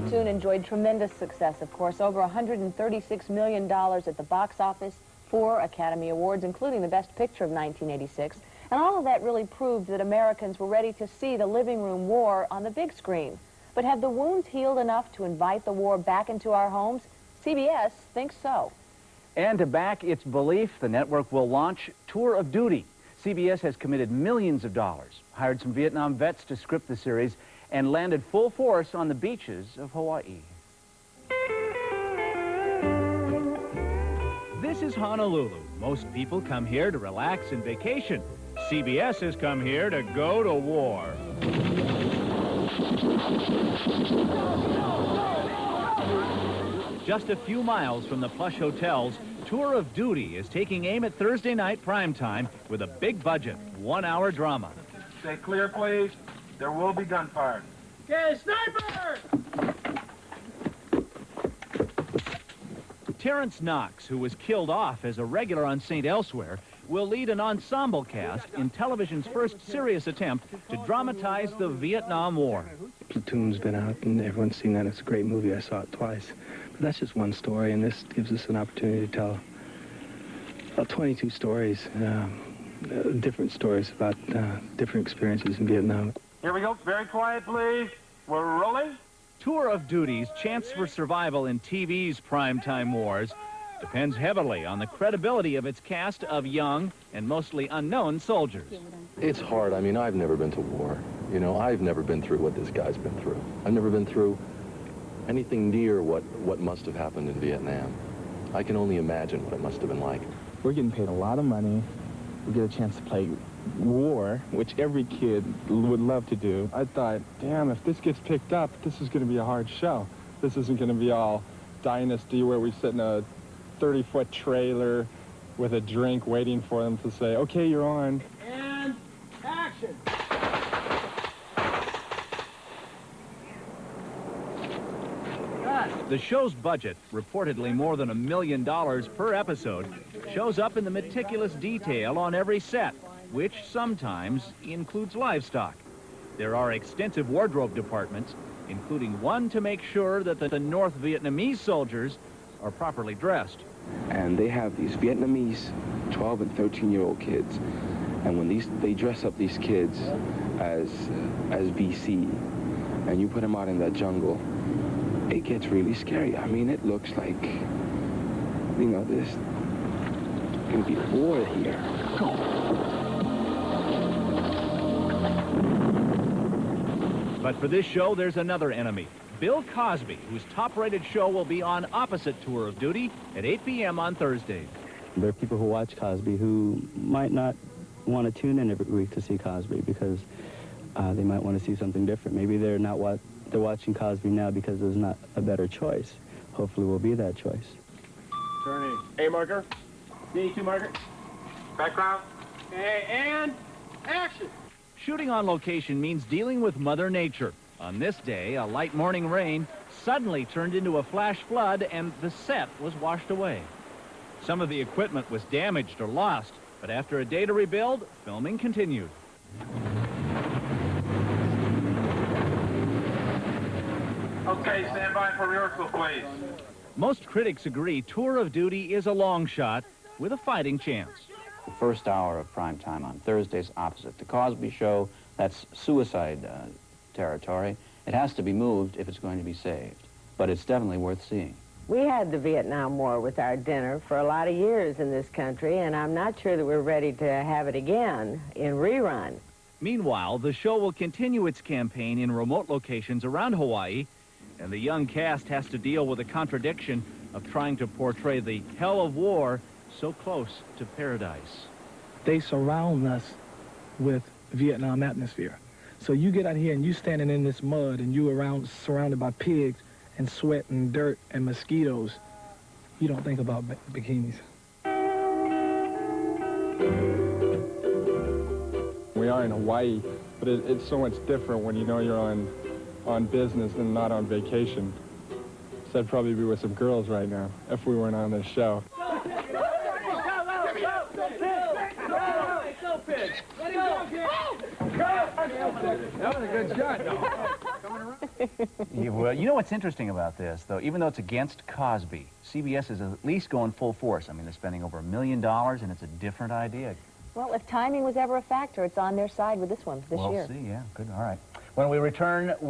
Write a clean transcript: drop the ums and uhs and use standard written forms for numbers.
cartoon enjoyed tremendous success, of course. Over $136 million at the box office, 4 Academy Awards, including the Best Picture of 1986. And all of that really proved that Americans were ready to see the living room war on the big screen. But have the wounds healed enough to invite the war back into our homes? CBS thinks so. And to back its belief, the network will launch Tour of Duty. CBS has committed millions of dollars, hired some Vietnam vets to script the series, and landed full force on the beaches of Hawaii. This is Honolulu. Most people come here to relax and vacation. CBS has come here to go to war. Just a few miles from the plush hotels, Tour of Duty is taking aim at Thursday night primetime with a big budget, 1-hour drama. Stay clear, please. There will be gunfire. Okay, sniper! Terrence Knox, who was killed off as a regular on St. Elsewhere, will lead an ensemble cast in television's first serious attempt to dramatize the Vietnam War. Platoon's been out, and everyone's seen that. It's a great movie. I saw it twice. But that's just one story, and this gives us an opportunity to tell 22 stories, different stories about different experiences in Vietnam. Here we go. Very quiet, please. We're rolling. Tour of Duty's chance for survival in TV's primetime wars depends heavily on the credibility of its cast of young and mostly unknown soldiers. It's hard. I mean, I've never been to war. You know, I've never been through what this guy's been through. I've never been through anything near what must have happened in Vietnam. I can only imagine what it must have been like. We're getting paid a lot of money. We get a chance to play war, which every kid would love to do. I thought, damn, if this gets picked up, this is going to be a hard show. This isn't going to be all Dynasty where we sit in a 30-foot trailer with a drink waiting for them to say, okay, you're on. And action! The show's budget, reportedly more than $1 million per episode, shows up in the meticulous detail on every set, which sometimes includes livestock. There are extensive wardrobe departments, including one to make sure that the North Vietnamese soldiers are properly dressed. And they have these Vietnamese 12 and 13-year-old kids. And when they dress up these kids as VC, and you put them out in that jungle, it gets really scary. I mean, it looks like, you know, there's going to be war here. But for this show, there's another enemy, Bill Cosby, whose top-rated show will be on opposite Tour of Duty at 8 p.m. on Thursday. There are people who watch Cosby who might not want to tune in every week to see Cosby because they might want to see something different. Maybe they're watching Cosby now because there's not a better choice. Hopefully we'll be that choice. Turning. A marker. D2 marker. Background. Okay, and action! Shooting on location means dealing with Mother Nature. On this day, a light morning rain suddenly turned into a flash flood and the set was washed away. Some of the equipment was damaged or lost, but after a day to rebuild, filming continued. Okay, stand by for rehearsal, please. Most critics agree Tour of Duty is a long shot with a fighting chance. The first hour of prime time on Thursdays opposite The Cosby Show, that's suicide territory. It has to be moved if it's going to be saved, but it's definitely worth seeing. We had the Vietnam War with our dinner for a lot of years in this country, and I'm not sure that we're ready to have it again in rerun. Meanwhile, the show will continue its campaign in remote locations around Hawaii, and the young cast has to deal with the contradiction of trying to portray the hell of war so close to paradise. They surround us with Vietnam atmosphere. So you get out here and you standing in this mud and you surrounded by pigs and sweat and dirt and mosquitoes. You don't think about bikinis. We are in Hawaii, but it's so much different when you know you're on business and not on vacation. So I'd probably be with some girls right now if we weren't on this show. That was a good shot, though. Coming around. Yeah, well, you know what's interesting about this, though? Even though it's against Cosby, CBS is at least going full force. I mean, they're spending over $1 million, and it's a different idea. Well, if timing was ever a factor, it's on their side with this one this year. We'll see, yeah. Good, all right. When we return, we'll